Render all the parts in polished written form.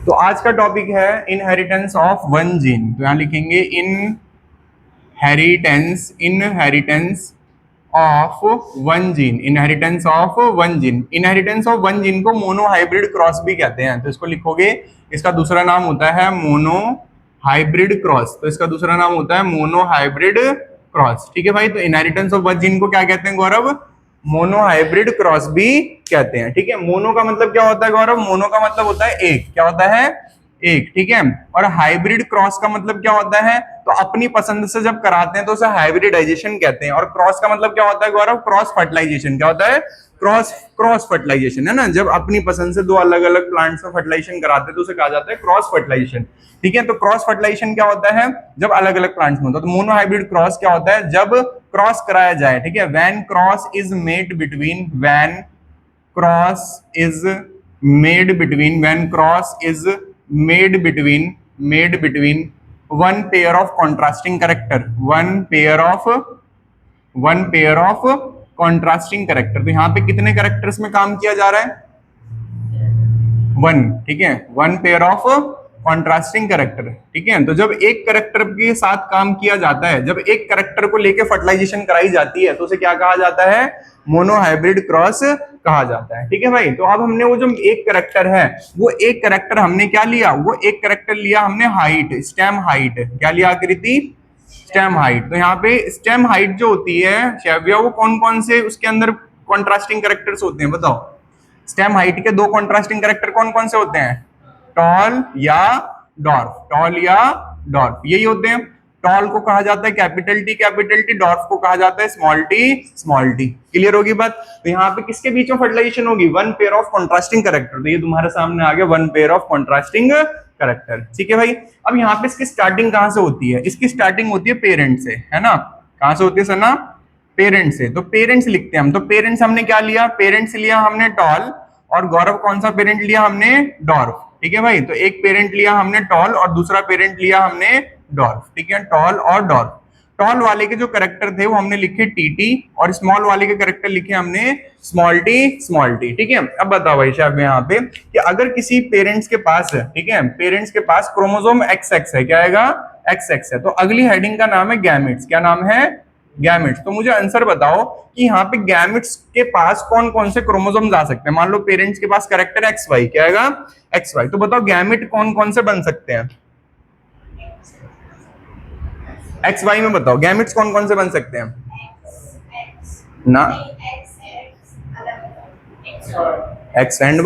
तो आज का टॉपिक है इनहेरिटेंस ऑफ वन जीन। तो यहां लिखेंगे inheritance of one gene. Inheritance of one gene. Inheritance of one gene को मोनो हाइब्रिड क्रॉस भी कहते हैं। तो इसको लिखोगे, इसका दूसरा नाम होता है मोनो हाइब्रिड क्रॉस। तो इसका दूसरा नाम होता है मोनो हाइब्रिड क्रॉस। ठीक है भाई। तो इनहेरिटेंस ऑफ वन जीन को क्या कहते हैं गौरव? मोनो हाइब्रिड क्रॉस भी कहते हैं। ठीक है। मोनो का मतलब क्या होता है गौरव? मोनो का मतलब होता है एक। क्या होता है? एक। ठीक है। और हाइब्रिड क्रॉस का मतलब क्या होता है? तो अपनी पसंद से जब कराते हैं तो उसे हाइब्रिडाइजेशन कहते हैं। और क्रॉस का मतलब क्या होता है गौरव? Cross fertilisation. क्या होता है? क्रॉस क्रॉस फर्टिलाइजेशन, है ना। जब अपनी पसंद से दो अलग अलग प्लांट्स में फर्टिलाइजेशन कराते हैं तो उसे कहा जाता है क्रॉस फर्टिलाइजेशन। ठीक है। तो क्रॉस फर्टिलाइजेशन क्या होता है? जब अलग अलग प्लांट्स में होता है। तो मोनो हाइब्रिड क्रॉस क्या होता है? जब क्रॉस कराया जाए। ठीक है। When cross is made between when cross is made between when cross is made between one pair of contrasting character one pair of contrasting character. तो यहाँ पे कितने कैरेक्टर्स में काम किया जा रहा है? वन। ठीक है। One pair of contrasting character. ठीक है। तो जब एक कैरेक्टर के साथ काम किया जाता है, जब एक कैरेक्टर को लेके फर्टिलाइजेशन कराई जाती है तो उसे क्या कहा जाता है? मोनो हाइब्रिड क्रॉस कहा जाता है। ठीक है भाई। तो अब हमने वो जो एक कैरेक्टर है, वो एक कैरेक्टर हमने क्या लिया? वो एक कैरेक्टर लिया हमने हाइट, स्टेम हाइट। क्या लिया आकृति? Stem height. तो यहाँ पे स्टेम हाइट जो होती है शैव्या, वो कौन कौन से उसके अंदर कॉन्ट्रास्टिंग कैरेक्टर्स होते हैं बताओ? स्टेम हाइट के दो कॉन्ट्रास्टिंग कैरेक्टर कौन कौन से होते हैं? टॉल या डॉर्फ। टॉल या डॉर्फ, यही होते हैं। टॉल को कहा जाता है कैपिटल टी, डॉर्फ को कहा जाता है स्मॉल टी। क्लियर होगी बात? तो यहाँ पे किसके बीच में फर्टिलाइजेशन होगी? One pair of contrasting character. तो ये तुम्हारे सामने आ गया one pair of contrasting character. ठीक है भाई। अब यहाँ पे इसकी स्टार्टिंग कहां से होती है? इसकी स्टार्टिंग होती है पेरेंट से, है ना। कहां से होती है सना? पेरेंट्स से। तो पेरेंट्स लिखते हैं हम। तो पेरेंट्स हमने क्या लिया? पेरेंट्स लिया हमने टॉल, और गौरव कौन सा पेरेंट लिया हमने? डॉर्फ। ठीक है भाई। तो एक पेरेंट लिया हमने टॉल और दूसरा पेरेंट लिया हमने डॉर्फ। ठीक है। टॉल और डॉर्फ। टॉल वाले के जो करेक्टर थे वो हमने लिखे टीटी, और स्मॉल वाले के करेक्टर लिखे हमने स्मॉल टी। ठीक है। अब बताओ भाई साहब यहाँ पे कि अगर किसी पेरेंट्स के पास है, ठीक है, पेरेंट्स के पास क्रोमोसोम XX है, क्या आएगा? XX है, तो अगली हेडिंग का नाम है गैमेट्स। क्या नाम है? गैमेट्स। तो मुझे आंसर बताओ कि यहाँ पे गैमेट्स के पास कौन कौन से क्रोमोसोम आ सकते हैं। मान लो पेरेंट्स के पास कैरेक्टर XY, क्या आएगा? XY। तो बताओ गैमेट कौन कौन से बन सकते हैं? XY में बताओ गैमेट्स कौन कौन से बन सकते हैं ना? एक्स एंड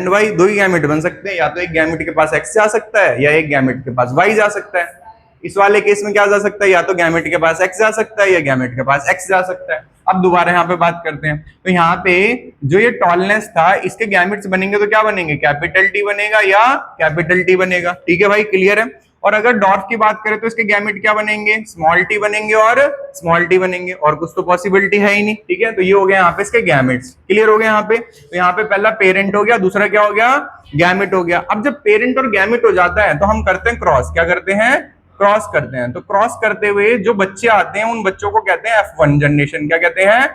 वाई दो ही गैमेट बन सकते हैं। या तो एक गैमेट के पास एक्स जा सकता है या एक गैमेट के पास वाई जा सकता है। इस वाले केस में क्या जा सकता है? या तो गैमेट के पास एक्स जा सकता है या गैमेट के पास एक्स जा सकता है। अब दोबारा यहाँ पे बात करते हैं। तो यहाँ पे जो ये टॉलनेस था, इसके गैमेट्स बनेंगे तो क्या बनेंगे? कैपिटल टी बनेगा या कैपिटल टी बनेगा। ठीक है भाई, क्लियर है। और अगर डॉर्फ की बात करें तो इसके गैमेट क्या बनेंगे? स्मॉल टी बनेंगे और स्मॉल टी बनेंगे, और कुछ तो पॉसिबिलिटी है ही नहीं। ठीक है। तो ये हो गया यहाँ पे इसके गैमेट्स। क्लियर हो गया यहाँ पे। तो यहाँ पे पहला पेरेंट हो गया, दूसरा क्या हो गया? गैमेट हो गया। अब जब पेरेंट और गैमेट हो जाता है तो हम करते हैं क्रॉस। क्या करते हैं? क्रॉस करते हैं। तो क्रॉस करते हुए जो बच्चे आते हैं उन बच्चों को कहते हैं F1 जनरेशन। क्या कहते हैं?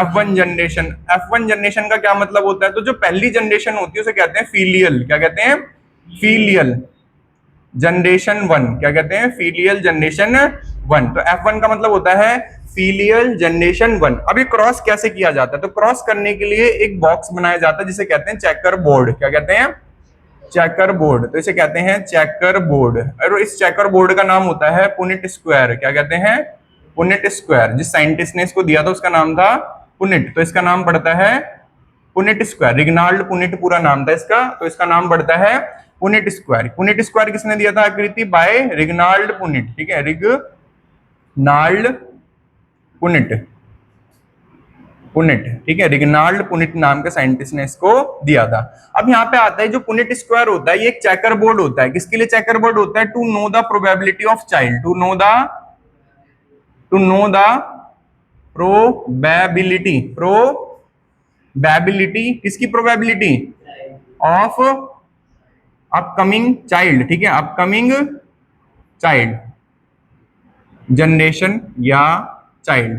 F1 generation. F1 जनरेशन का क्या मतलब होता है? तो जो पहली जनरेशन होती है उसे कहते हैं फीलियल। क्या कहते हैं? Filial generation one. क्या कहते हैं? Filial generation one. तो F1 का मतलब होता है फीलियल जनरेशन वन। अभी क्रॉस कैसे किया जाता है? तो क्रॉस करने के लिए एक बॉक्स बनाया जाता है जिसे कहते हैं चेकर बोर्ड। क्या कहते हैं? Checker board. तो इसे कहते हैं चेकर बोर्ड। और इस चेकर बोर्ड का नाम होता है पुनिट स्क्वायर। क्या कहते हैं? Punnett square. जिस साइंटिस्ट ने इसको दिया था उसका नाम था पुनिट, तो इसका नाम पड़ता है पुनिट स्क्वायर। रिग्नाल्ड पुनिट पूरा नाम था इसका, तो इसका नाम पड़ता है पुनिट स्क्वायर। पुनिट स्क्वायर किसने दिया था आकृति? Bye रिग्नाल्ड Punnett. ठीक है, रिग्नाल्ड पुनिट। पुनिट। ठीक है, रिग्नाल्ड पुनिट नाम के साइंटिस्ट ने इसको दिया था। अब यहाँ पे आता है जो पुनिट स्क्वायर होता है, ये एक चेकर बोर्ड होता है। किसके लिए चेकर बोर्ड होता है? To know the probability of child. To know the probability किसकी प्रोबेबिलिटी? Of upcoming child. ठीक है, अपकमिंग चाइल्ड जनरेशन या चाइल्ड।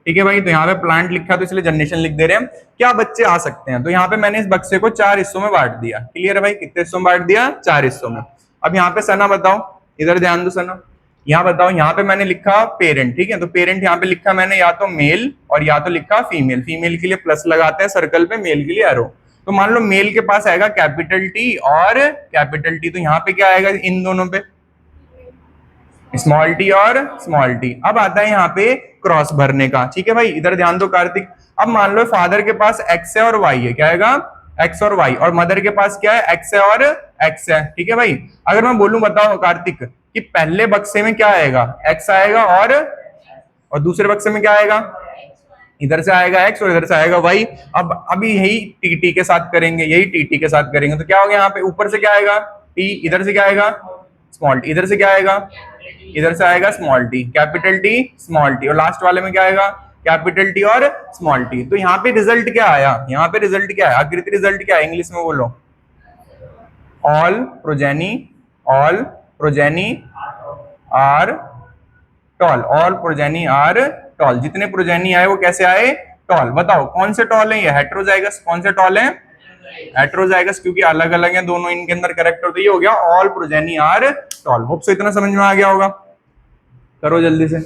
ठीक है भाई। तो यहाँ पे प्लांट लिखा तो इसलिए जनरेशन लिख दे रहे हैं। क्या बच्चे आ सकते हैं, तो यहाँ पे मैंने इस बक्से को 4 हिस्सों में बांट दिया। क्लियर है भाई, कितने हिस्सों में बांट दिया, 4 हिस्सों में। अब यहाँ पे सना बताओ, इधर ध्यान दो सना, यहाँ बताओ, यहाँ पे मैंने लिखा पेरेंट, ठीक है। तो पेरेंट यहाँ पे लिखा मैंने या तो मेल और या तो लिखा फीमेल। फीमेल के लिए प्लस लगाते हैं सर्कल पे, मेल के लिए एरो। तो मान लो मेल के पास आएगा कैपिटल टी और कैपिटल टी, तो यहाँ पे क्या आएगा इन दोनों पे, स्मॉल टी और स्मॉल टी। अब आता है यहाँ पे क्रॉस भरने का, ठीक है भाई। इधर ध्यान दो कार्तिक, अब मान लो फादर के पास एक्स है और वाई है, क्या आएगा, एक्स और वाई, और मदर के पास क्या है, एक्स है और एक्स है, ठीक है भाई। अगर मैं बोलूं बताओ कार्तिक कि पहले बक्से में क्या आएगा, एक्स आएगा और दूसरे बक्से में क्या आएगा, इधर से आएगा एक्स और इधर से आएगा वाई। अब अभी यही टी के साथ करेंगे, यही टी के साथ करेंगे, तो क्या हो गया यहाँ पे, ऊपर से क्या आएगा टी, इधर से क्या आएगा स्मॉल टी, इधर से क्या आएगा, इधर से आएगा small T, capital T small T, और लास्ट वाले में क्या आएगा, कैपिटल टी और स्मॉल टी। तो यहाँ पे रिजल्ट क्या आया, यहाँ पे रिजल्ट क्या है, आकृति रिजल्ट क्या है, इंग्लिश में बोलो, all progeny are tall, all progeny are tall. जितने प्रोजेनी आए वो कैसे आए, टॉल। बताओ कौन से टॉल है, ये हेट्रोजाइगस। कौन से टॉल है, हेट्रोजाइगस, क्योंकि अलग अलग हैं दोनों, इनके अंदर करेक्टर। तो ये हो गया all progeny are tall. Hope so इतना समझ में आ गया होगा, करो जल्दी से।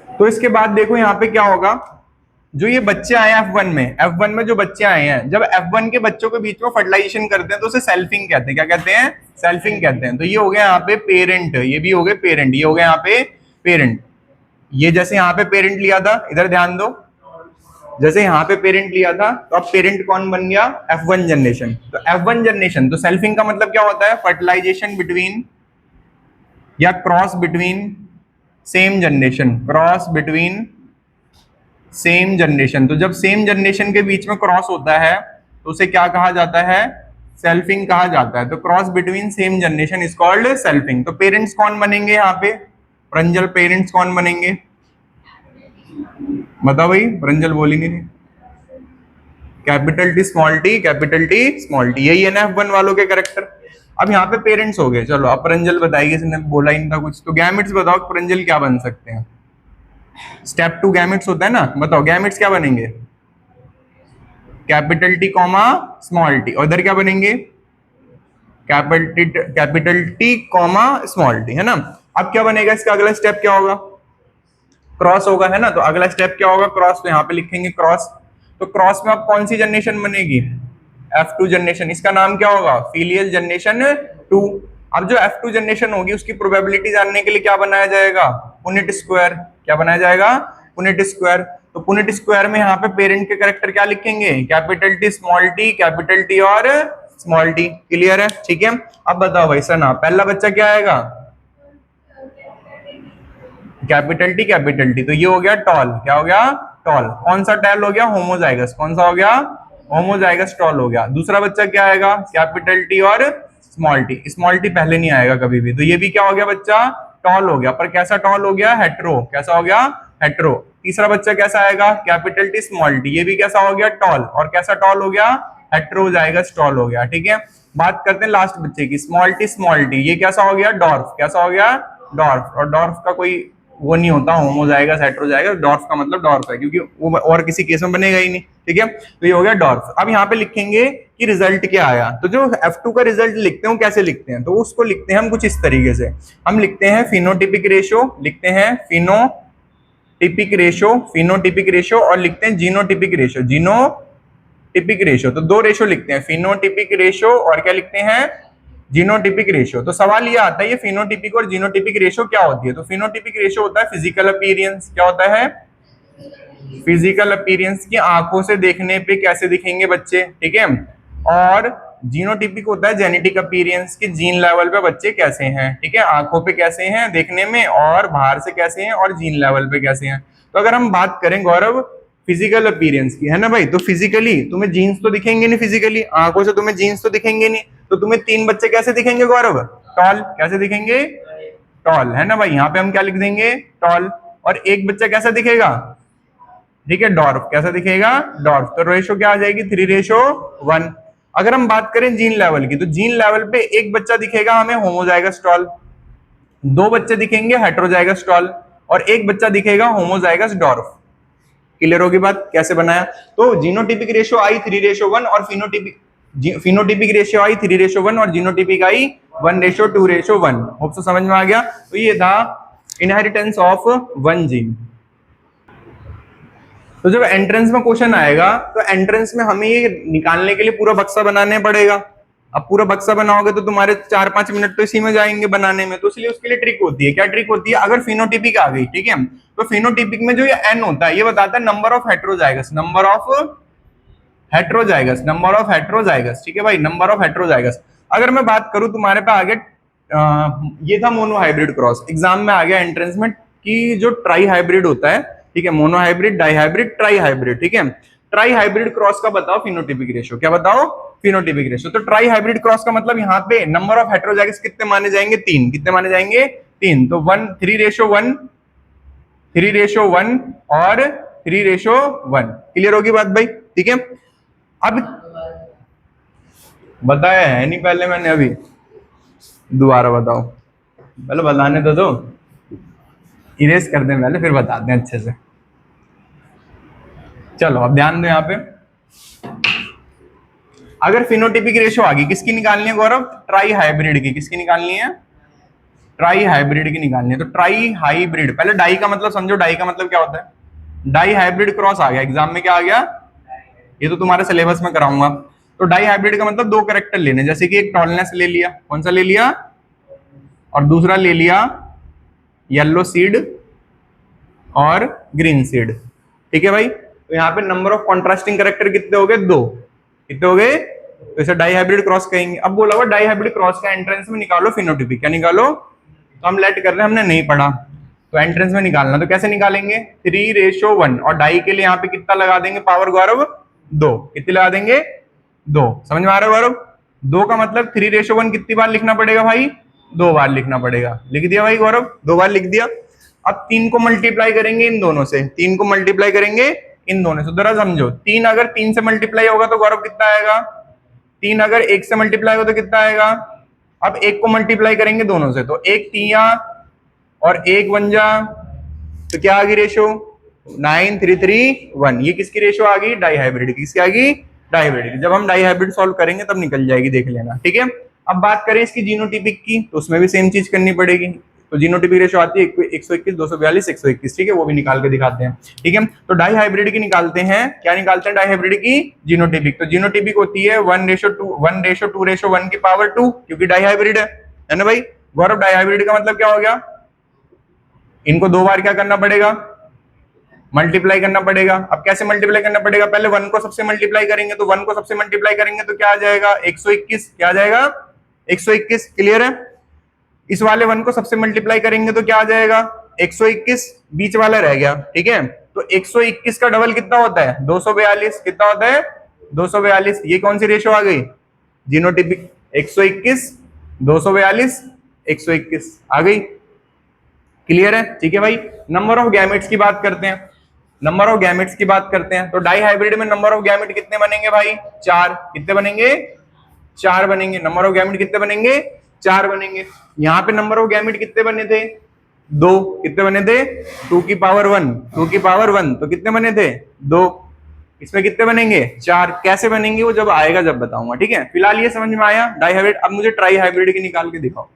तो इसके बाद देखो यहाँ पे क्या होगा, जो ये बच्चे आए हैं F1 में जो बच्चे आए हैं, जब F1 के बच्चों के बीच में फर्टिलाइजेशन करते हैं तो उसे सेल्फिंग कहते हैं। क्या कहते हैं, सेल्फिंग कहते हैं। तो ये हो गया यहाँ पे पेरेंट, ये भी हो गए पेरेंट, ये हो गया यहाँ पे पेरेंट। ये जैसे यहाँ पे पेरेंट लिया था, इधर ध्यान दो, जैसे यहाँ पे पेरेंट लिया था, तो अब पेरेंट कौन बन गया, F1 जनरेशन। तो F1 जनरेशन, तो सेल्फिंग का मतलब क्या होता है, फर्टिलाइजेशन बिटवीन या cross between same generation, cross between same generation. तो जब सेम जनरेशन के बीच में क्रॉस होता है तो उसे क्या कहा जाता है, सेल्फिंग कहा जाता है। तो cross between same generation is called selfing. तो पेरेंट्स कौन बनेंगे यहाँ पे, प्रंजल, पेरेंट्स कौन बनेंगे, बताओ भाई, प्रंजल बोली नहीं, capital T small T, capital T small T, यही है ना F1 वालों के करेक्टर। अब यहाँ पे पेरेंट्स हो गए, चलो अब प्रंजल बताइए, इसने बोला ही नहीं था कुछ। तो गैमेट्स बताओ प्रंजल क्या बन सकते हैं, स्टेप 2 गैमेट्स होता है ना, बताओ गैमेट्स क्या बनेंगे, capital T comma small T, और इधर क्या बनेंगे, capital T comma small T, है ना। अब क्या बनेगा, इसका अगला स्टेप क्या होगा, क्रॉस होगा, है ना। तो अगला स्टेप क्या होगा, क्रॉस। तो यहाँ पे लिखेंगे क्रॉस। तो क्रॉस में अब कौन सी जनरेशन बनेगी, F2 जनरेशन। इसका नाम क्या होगा, फिलियल जनरेशन 2। अब जो F2 जनरेशन होगी उसकी प्रोबेबिलिटी जानने के लिए क्या बनाया जाएगा, पुनेट स्क्वायर। क्या बनाया जाएगा, पुनेट स्क्वायर। तो पुनेट स्क्वायर में यहाँ पे पेरेंट के कैरेक्टर क्या लिखेंगे, capital T small T, capital T और स्मॉल टी। क्लियर है, ठीक है। अब बताओ भाई सना, पहला बच्चा क्या आएगा, कैपिटल टी, कैपिटल टी। तो ये हो गया टॉल, क्या हो गया, टॉल। कौन सा टैल हो गया, होमोजाइगस। कौन सा हो गया, होमोजाइगस टॉल हो गया। दूसरा बच्चा क्या आएगा, कैपिटल टी और स्मॉल टी। स्मॉल टी पहले नहीं आएगा कभी भी, तो ये भी क्या हो गया बच्चा, टॉल हो गया। पर कैसा टॉल हो गया, हेट्रो। कैसा हो गया, हेट्रो। तीसरा बच्चा कैसा आएगा, कैपिटल टी स्मॉल टी, ये भी कैसा हो गया, टॉल। और कैसा टॉल हो गया, हेट्रोजाइगस टॉल हो गया, ठीक है। बात करते हैं लास्ट बच्चे की, स्मॉल टी, ये कैसा हो गया, डॉर्फ। कैसा हो गया, डॉर्फ। और डॉर्फ का कोई वो नहीं होता, होमोजाइगस हेट्रोजाइगस, डॉर्फ का मतलब डॉर्फ है, क्योंकि वो और किसी केस में बनेगा ही नहीं, ठीक है। तो ये हो गया डॉर्फ। अब यहाँ पे लिखेंगे कि रिजल्ट क्या आया। तो जो F2 का रिजल्ट लिखते हैं कैसे लिखते हैं, तो उसको लिखते हैं हम कुछ इस तरीके से। हम लिखते हैं फिनोटिपिक रेशियो, लिखते हैं फिनोटिपिक रेशियो और लिखते हैं जीनोटिपिक रेशियो। तो दो रेशियो लिखते हैं, फिनोटिपिक रेशियो और क्या लिखते हैं, जीनोटिपिक रेशियो। तो सवाल ये आता है, ये फिनोटिपिक और जीनोटिपिक रेशियो क्या होती है। तो फिनोटिपिक रेशियो होता है फिजिकल अपीयरेंस। क्या होता है, फिजिकल अपीयरेंस, की आंखों से देखने पे कैसे दिखेंगे बच्चे, ठीक है। और जीनोटिपिक होता है जेनेटिक अपीयरेंस, की जीन लेवल पे बच्चे कैसे हैं, ठीक है। आंखों पे कैसे हैं देखने में, और बाहर से कैसे हैं, और जीन लेवल पे कैसे हैं। तो अगर हम बात करें गौरव फिजिकल अपीयरेंस की, है ना भाई, तो फिजिकली तुम्हें जीन्स तो दिखेंगे नहीं, फिजिकली आंखों से तुम्हें जीन्स तो दिखेंगे नहीं। तो तुम्हें 3 बच्चे कैसे दिखेंगे गौरव, टॉल। कैसे दिखेंगे, टॉल, है ना भाई। यहाँ पे हम क्या लिख देंगे, टॉल। और एक बच्चा कैसा दिखेगा, ठीक है, डॉर्फ। कैसा दिखेगा, डॉर्फ। तो रेशो क्या आ जाएगी, 3:1। अगर हम बात करें जीन लेवल की, तो जीन लेवल पे एक बच्चा दिखेगा हमें होमोजाइगस टॉल, दो बच्चे दिखेंगे हेटेरोजाइगस टॉल और एक बच्चा दिखेगा होमोजाइगस डॉर्फ। क्लियर होगी बात कैसे बनाया? तो जीनोटिपिक रेशियो आई 3:1 और फिनोटिपिक रेशियो आई 3:1 और जीनोटिपिक आई 1:2:1। होप सो समझ में आ गया। तो ये था इनहेरिटेंस ऑफ वन जीन। तो जब एंट्रेंस में क्वेश्चन आएगा तो एंट्रेंस में हमें ये निकालने के लिए पूरा बक्सा बनाने पड़ेगा। अब पूरा बक्सा बनाओगे तो तुम्हारे 4-5 मिनट तो इसी में जाएंगे बनाने में। तो इसलिए उसके लिए ट्रिक होती है। क्या ट्रिक होती है? अगर फिनोटिपिक आ गई, ठीक है, तो फिनोटिपिक में जो ये एन होता है ये बताता है number of heterozygous, number of heterozygous, ठीक है भाई, नंबर ऑफ हेटेरोजाइगस। अगर मैं बात करूं तुम्हारे पे आगे ये था मोनो हाइब्रिड क्रॉस, एग्जाम में आ गया एंट्रेंस में कि जो ट्राई हाइब्रिड होता है, ठीक है, mono hybrid, di hybrid, tri hybrid, ठीक है, ट्राई हाइब्रिड क्रॉस का बताओ फिनोटिपिक रेशियो। क्या बताओ? Phenotypic ratio. तो ट्राई हाइब्रिड क्रॉस का मतलब यहाँ पे नंबर ऑफ हेटेरोजाइगस कितने माने जाएंगे? 3। कितने माने जाएंगे? 3। तो 3:1, 3:1 और 3:1। क्लियर होगी बात भाई? ठीक है। अब बताया है नहीं पहले मैंने, अभी दोबारा बताओ, पहले बताने तो दो, इरेज कर दें पहले फिर बता दें अच्छे से। चलो अब ध्यान दो यहाँ पे, अगर फिनोटिपिक रेशियो आ गई, किसकी निकालनी है गौरव? ट्राई हाइब्रिड की। किसकी निकालनी है? ट्राई हाइब्रिड की निकालनी है। तो ट्राई हाइब्रिड, पहले डाई का मतलब समझो, डाई का मतलब क्या होता है? डाई हाइब्रिड क्रॉस आ गया एग्जाम में, क्या आ गया? ये तो तुम्हारे सिलेबस में कराऊंगा। तो डाई हाइब्रिड का मतलब दो कैरेक्टर लेने, जैसे कि एक टॉलनेस ले लिया, कौन सा ले लिया, और दूसरा ले लिया येलो सीड और ग्रीन सीड, ठीक है भाई। तो यहाँ पे नंबर ऑफ कॉन्ट्रास्टिंग कैरेक्टर कितने हो गए? 2। कितने हो गए? तो इसे डाई हाइब्रिड क्रॉस कहेंगे। अब बोला हुआ डाई हाइब्रिड क्रॉस का एंट्रेंस में निकालो फिनोटिपिक। क्या निकालो? तो हम लेट कर रहे हैं, हमने नहीं पढ़ा, तो एंट्रेंस में निकालना। तो कैसे निकालेंगे? 3:1 और डाई के लिए यहाँ पे कितना लगा देंगे पावर गौरव? 2। कितनी लगा देंगे? 2। समझ में आ रहा है गौरव? 2 का मतलब 3:1 कितनी बार लिखना पड़ेगा भाई? 2 बार लिखना पड़ेगा। लिख दिया भाई गौरव? 2 बार लिख दिया। अब 3 को मल्टीप्लाई करेंगे इन दोनों से, 3 को मल्टीप्लाई करेंगे इन दोनों से। जरा समझो, 3 अगर 3 से मल्टीप्लाई होगा तो गौरव कितना आएगा? 3 अगर 1 से मल्टीप्लाई होगा तो कितना आएगा? अब 1 को मल्टीप्लाई करेंगे दोनों से, तो 1 3 और 1 1 जा, तो क्या आ गई रेशियो? 9 3 3 1। ये किसकी रेशियो आ गई? डाई हाइब्रिड की। किसकी आ गई? डाई हाइब्रिड की। जब हम डाई हाइब्रिड सॉल्व करेंगे तब निकल जाएगी, देख लेना, ठीक है। अब बात करें इसकी जीनोटिपिक की, तो उसमें भी सेम चीज करनी पड़ेगी। तो जीनोटिपिक रेशियो आती है 121, 242, 121, ठीक है, वो भी निकाल के दिखाते हैं, ठीक है। तो डाई हाइब्रिड की निकालते हैं। क्या निकालते हैं डाई हाइब्रिड की? जीनोटिपिक। तो जीनोटिपिक होती है 1:2:1 की पावर 2, क्योंकि डाई हाइब्रिड है ना भाई। गौरव डाई हाइब्रिड का मतलब क्या हो गया? इनको 2 बार क्या करना पड़ेगा? मल्टीप्लाई करना पड़ेगा। अब कैसे मल्टीप्लाई करना पड़ेगा? पहले 1 को सबसे मल्टीप्लाई करेंगे, तो 1 को सबसे मल्टीप्लाई करेंगे तो क्या आ जाएगा? 121। क्या आ जाएगा? 121। क्लियर है? इस वाले 1 को सबसे मल्टीप्लाई करेंगे तो क्या आ जाएगा? 121। बीच वाला रह गया, ठीक है। तो 121 का डबल कितना होता है? 242। कितना होता है? 242। ये कौन सी रेशियो आ गई? जीनोटिपिक। 121, 242, 121 आ गई। क्लियर है? ठीक है भाई। नंबर ऑफ गैमेट्स की बात करते हैं। नंबर ऑफ गैमेट्स की बात करते हैं, तो डाई हाइब्रिड में नंबर ऑफ गैमेट कितने बनेंगे भाई? 4। कितने बनेंगे? 4 बनेंगे। नंबर ऑफ गैमेट कितने बनेंगे? 4 बनेंगे। यहाँ पे नंबर ऑफ गैमेट कितने बने थे? 2। कितने बने थे? 2 की पावर 1, 2 की पावर 1, तो कितने बने थे? 2। इसमें कितने बनेंगे? 4। कैसे बनेंगे वो जब आएगा जब बताऊंगा, ठीक है। फिलहाल ये समझ में आया डाई हाइब्रिड। अब मुझे ट्राई हाइब्रिड की निकाल के दिखाओ।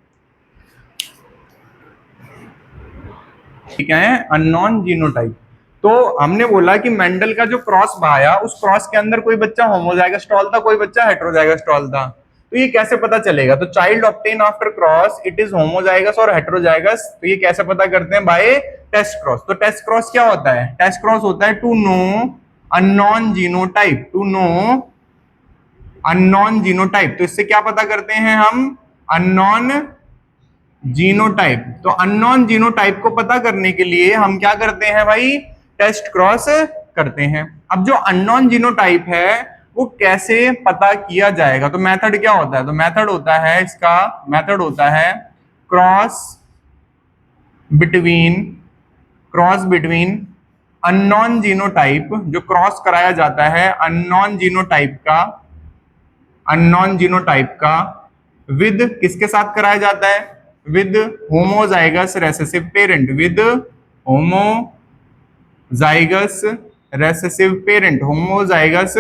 क्या है? Unknown genotype. तो हमने बोला कि मेंडल का जो क्रॉस बहाया उस क्रॉस के अंदर कोई बच्चा होमोजाइगस टॉल था, कोई बच्चा हेटेरोजाइगस टॉल था। तो ये कैसे पता चलेगा? तो child obtain after cross it is homozygous और हेटेरोजाइगस। तो ये कैसे पता करते हैं? By test cross. तो टेस्ट क्रॉस क्या होता है? टेस्ट क्रॉस होता है to know unknown genotype, to know unknown genotype. तो इससे क्या पता करते हैं हम? Unknown genotype. तो अननोन जीनोटाइप को पता करने के लिए हम क्या करते हैं भाई? टेस्ट क्रॉस करते हैं। अब जो अननोन जीनोटाइप है वो कैसे पता किया जाएगा? तो मेथड क्या होता है? तो मेथड होता है इसका, मेथड होता है क्रॉस बिटवीन अननोन जीनोटाइप। जो क्रॉस कराया जाता है अननोन जीनोटाइप का विद किसके साथ कराया जाता है? with homozygous recessive parent, with homozygous recessive parent, homozygous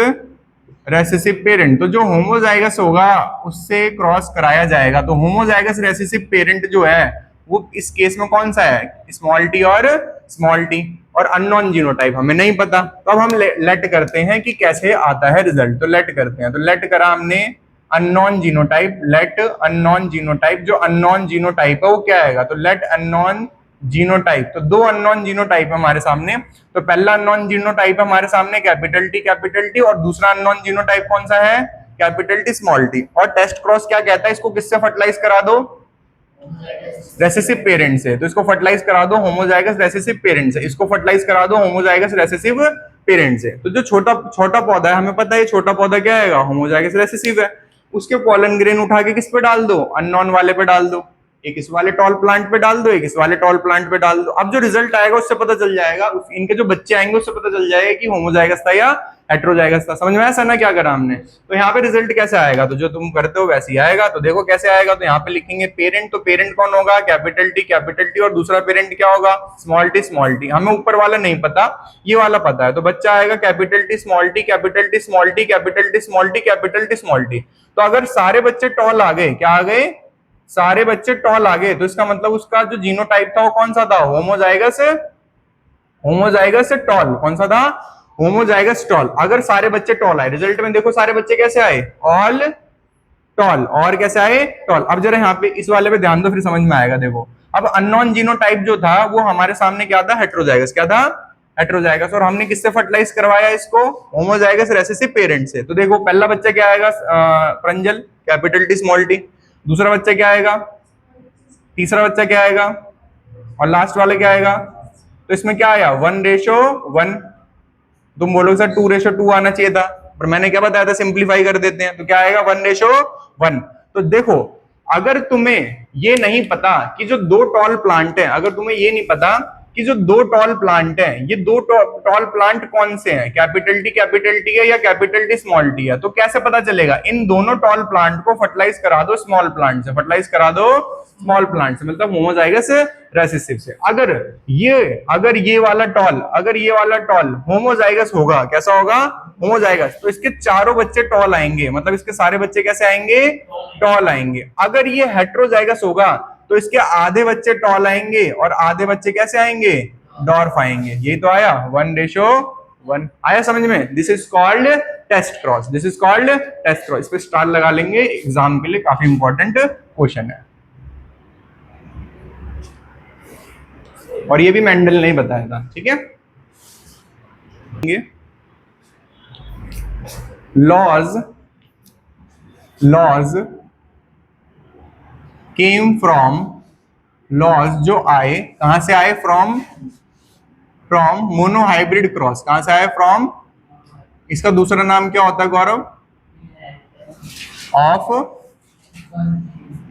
recessive parent. तो जो होमोजाइगस होगा उससे क्रॉस कराया जाएगा। तो होमोजाइगस रेसेसिव पेरेंट जो है वो इस केस में कौन सा है, स्मॉल टी और स्मॉल टी, और अननोन जीनोटाइप हमें नहीं पता। तो अब हम लेट करते हैं कि कैसे आता है रिजल्ट। तो लेट करते हैं, तो लेट करा हमने unknown genotype, let unknown genotype. जो अननोन जीनोटाइप है वो क्या आएगा, तो लेट अननोन जीनोटाइप। तो दो अननोन जीनोटाइप हमारे सामने। तो पहला अननोन जीनोटाइप हमारे सामने कैपिटल टी, और दूसरा अननोन जीनोटाइप कौन सा है, कैपिटल टी स्मॉल टी। और टेस्ट क्रॉस क्या कहता है, इसको किससे फर्टिलाइज करा दो, रेसेसिव पेरेंट से। तो इसको फर्टिलाइज करा दो होमोजाइगस रेसेसिव पेरेंट से, इसको फर्टिलाइज करा दो होमोजाइगस रेसेसिव पेरेंट से। तो जो छोटा छोटा पौधा है, हमें पता है छोटा पौधा क्या आएगा, होमोजाइगस रेसेसिव है। उसके पॉलन ग्रेन उठा के किस पे डाल दो, अननोन वाले पे डाल दो। एक इस वाले टॉल प्लांट पे डाल दो, एक इस वाले टॉल प्लांट पे डाल दो। अब जो रिजल्ट आएगा उससे पता चल जाएगा, इनके जो बच्चे आएंगे उससे पता चल जाएगा कि होमोजाइगस था या हेट्रोजाइगस था। समझ में आया सर ना क्या करा हमने। तो यहाँ पे रिजल्ट कैसे आएगा, तो जो तुम करते हो वैसे ही आएगा। तो देखो कैसे आएगा, तो यहाँ पे लिखेंगे पेरेंट। तो पेरेंट कौन होगा, कैपिटल टी, और दूसरा पेरेंट क्या होगा, स्मॉल टी। हमें ऊपर वाला नहीं पता, ये वाला पता है। तो बच्चा आएगा capital T small T, capital T small T, capital T small T, capital T small T. तो अगर सारे बच्चे टॉल आ गए, क्या आ गए, सारे बच्चे टॉल आ गए, तो इसका मतलब उसका जो जीनोटाइप था वो कौन सा था, होमोजाइगस टॉल। कौन सा था, होमोजाइगस टॉल। अगर सारे बच्चे टॉल आए, रिजल्ट में देखो सारे बच्चे कैसे आए, ऑल टॉल। और कैसे आए, टॉल। अब जरा यहाँ पे इस वाले पे ध्यान दो, फिर समझ में आएगा। देखो अब अननोन जीनोटाइप जो था वो हमारे सामने क्या था, हेट्रोजाइगस। क्या था, हेट्रोजाइगस। और हमने किससे फर्टिलाइज करवाया इसको, होमोजाइगस रेसेसिव पेरेंट से। तो देखो पहला बच्चा क्या आएगा, Pranjal, capital T small T. दूसरा बच्चा क्या आएगा, तीसरा बच्चा क्या आएगा, और लास्ट वाले क्या आएगा। तो इसमें क्या आया, 1:1। तुम बोलोगे सर 2:2 आना चाहिए था, पर मैंने क्या बताया था, सिंप्लीफाई कर देते हैं। तो क्या आएगा, 1:1। तो देखो अगर तुम्हें ये नहीं पता कि जो दो टॉल प्लांट है, अगर तुम्हें ये नहीं पता कि जो दो टॉल प्लांट है, ये दो टॉल प्लांट कौन से हैं, कैपिटल टी है या कैपिटल टी स्मॉल टी है, तो कैसे पता चलेगा, इन दोनों टॉल प्लांट को फर्टिलाइज करा दो स्मॉल प्लांट से, फर्टिलाइज करा दो स्मॉल प्लांट से, मतलब होमोजाइगस रेसेसिव से। अगर ये वाला टॉल होमोजाइगस होगा, कैसा होगा, होमोजाइगस, तो इसके चारों बच्चे टॉल आएंगे, मतलब इसके सारे बच्चे कैसे आएंगे, टॉल आएंगे। अगर ये हेट्रोजाइगस होगा तो इसके आधे बच्चे टॉल आएंगे और आधे बच्चे कैसे आएंगे, डॉर्फ आएंगे। यही तो आया 1:1 आया समझ में। This is called test cross, this is called test cross. इस पे स्टार लगा लेंगे, एग्जाम के लिए काफी इंपॉर्टेंट क्वेश्चन है। और ये भी मेंडल ने बताया था, ठीक है। लॉज केम फ्रॉम, लॉज जो आए कहां से आए, फ्रॉम मोनोहाइब्रिड क्रॉस। कहां से आए, फ्रॉम, इसका दूसरा नाम क्या होता है Gaurav, of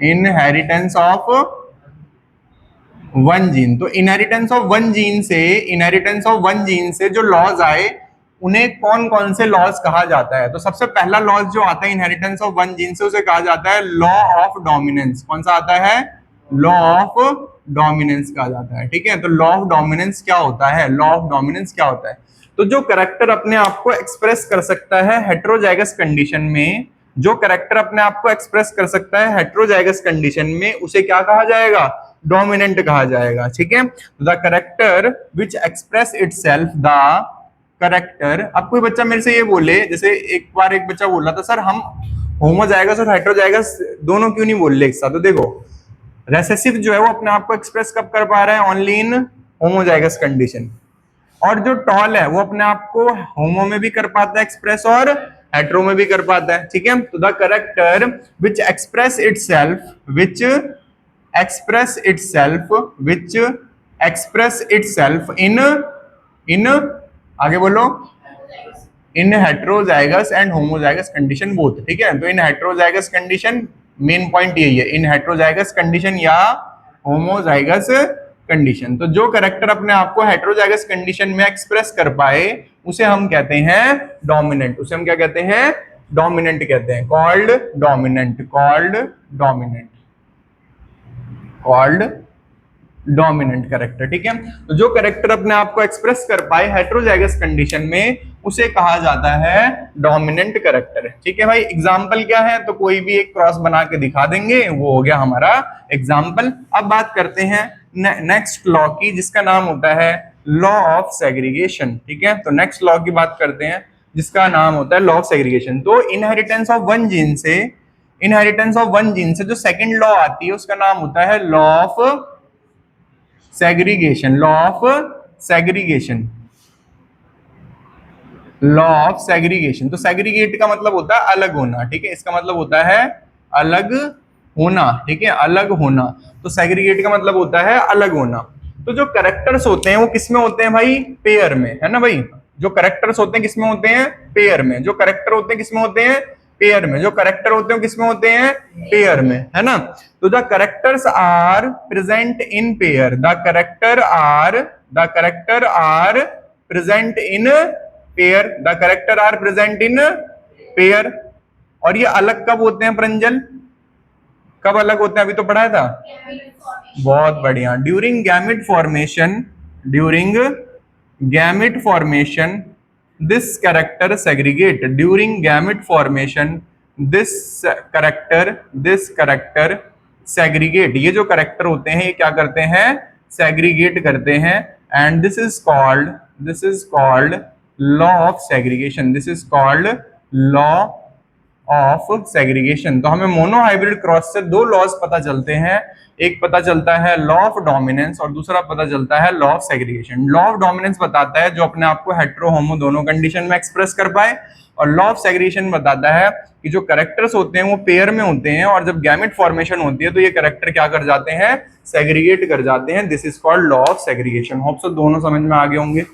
inheritance of one gene. तो इनहेरिटेंस ऑफ वन जीन से जो लॉज आए उन्हें कौन कौन से लॉज कहा जाता है। तो सबसे पहला लॉज जो आता है इनहेरिटेंस ऑफ वन जीन से, उसे कहा जाता है लॉ ऑफ डोमिनेंस। कौन सा आता है, लॉ ऑफ डोमिनेंस कहा जाता है, ठीक है। तो लॉ ऑफ डोमिनेंस क्या होता है, लॉ ऑफ डोमिनेंस क्या होता है, तो जो कैरेक्टर अपने आप को एक्सप्रेस कर सकता है हेट्रोजाइगस कंडीशन में, जो कैरेक्टर अपने आप को एक्सप्रेस कर सकता है हेट्रोजाइगस कंडीशन में, उसे क्या कहा जाएगा, डोमिनेंट कहा जाएगा, ठीक है। The character which express itself, the character. अब कोई बच्चा मेरे से ये बोले, जैसे एक बार एक बच्चा बोल रहा था, सर हम होमोजाइगस और हेट्रोजाइगस दोनों क्यों नहीं बोल रहे एक साथ। तो देखो रेसेसिव जो है वो अपने आप को एक्सप्रेस कब कर पा रहा है, ओनली इन होमोजाइगस कंडीशन। और जो टॉल है वो अपने आप को होमो में भी कर पाता है एक्सप्रेस और हेट्रो में भी कर पाता है, ठीक है। तो the character which express itself इन आगे बोलो, इन heterozygous and homozygous condition both, ठीक है। तो इन हेट्रोजाइगस कंडीशन, मेन पॉइंट यही है, इन हेट्रोजाइगस कंडीशन या होमोजाइगस कंडीशन। तो जो कैरेक्टर अपने आप को हेट्रोजाइगस कंडीशन में एक्सप्रेस कर पाए उसे हम कहते हैं डोमिनेंट। उसे हम क्या कहते हैं, डोमिनेंट कहते हैं, called dominant. Called dominant character. ठीक है, तो जो कैरेक्टर अपने आप को एक्सप्रेस कर पाए हेटेरोजाइगस कंडीशन में उसे कहा जाता है डोमिनेंट कैरेक्टर। ठीक है भाई, एग्जाम्पल क्या है, तो कोई भी एक क्रॉस बना के दिखा देंगे, वो हो गया हमारा एग्जाम्पल। अब बात करते हैं नेक्स्ट लॉ की, जिसका नाम होता है लॉ ऑफ सेग्रीगेशन। ठीक है, तो नेक्स्ट लॉ की बात करते हैं जिसका नाम होता है लॉ ऑफ सेग्रीगेशन। तो इनहेरिटेंस ऑफ वन जीन से जो सेकंड लॉ आती है उसका नाम होता है law of segregation. Law of segregation, law of segregation. तो सेग्रीगेट का मतलब होता है अलग होना। ठीक है, इसका मतलब होता है अलग होना। ठीक है, अलग होना। तो सेग्रीगेट का मतलब होता है अलग होना। तो जो कैरेक्टर्स होते हैं वो किसमें होते हैं भाई, पेयर में, है ना भाई। जो कैरेक्टर्स होते हैं किसमें होते हैं, पेयर में। जो कैरेक्टर होते हैं किसमें होते हैं, पेयर में। जो कैरेक्टर होते हैं किसमें होते हैं, पेयर में, है ना। तो the characters are present in pair, the character are present in pair, the character are present in pair. और ये अलग कब होते हैं प्रंजल, कब अलग होते हैं, अभी तो पढ़ाया था। बहुत बढ़िया, during gamete formation, during gamete formation this character segregate, during gamete formation this character segregate. ये जो कैरेक्टर होते हैं ये क्या करते हैं, सेग्रीगेट करते हैं। And this is called law of segregation, this is called law of segregation. तो हमें मोनोहाइब्रिड क्रॉस से दो लॉज पता चलते हैं, एक पता चलता है लॉ ऑफ डोमिनेंस और दूसरा पता चलता है law of segregation. Law of dominance बताता है जो अपने आप को हेटेरो होमो दोनों कंडीशन में एक्सप्रेस कर पाए, और लॉ ऑफ सेग्रीगेशन बताता है कि जो कैरेक्टर्स होते हैं वो पेयर में होते हैं, और जब गैमेट फॉर्मेशन होती है तो ये कैरेक्टर क्या कर जाते हैं, सेग्रीगेट कर जाते हैं। This is called law of segregation. Hope so दोनों समझ में आ गए होंगे।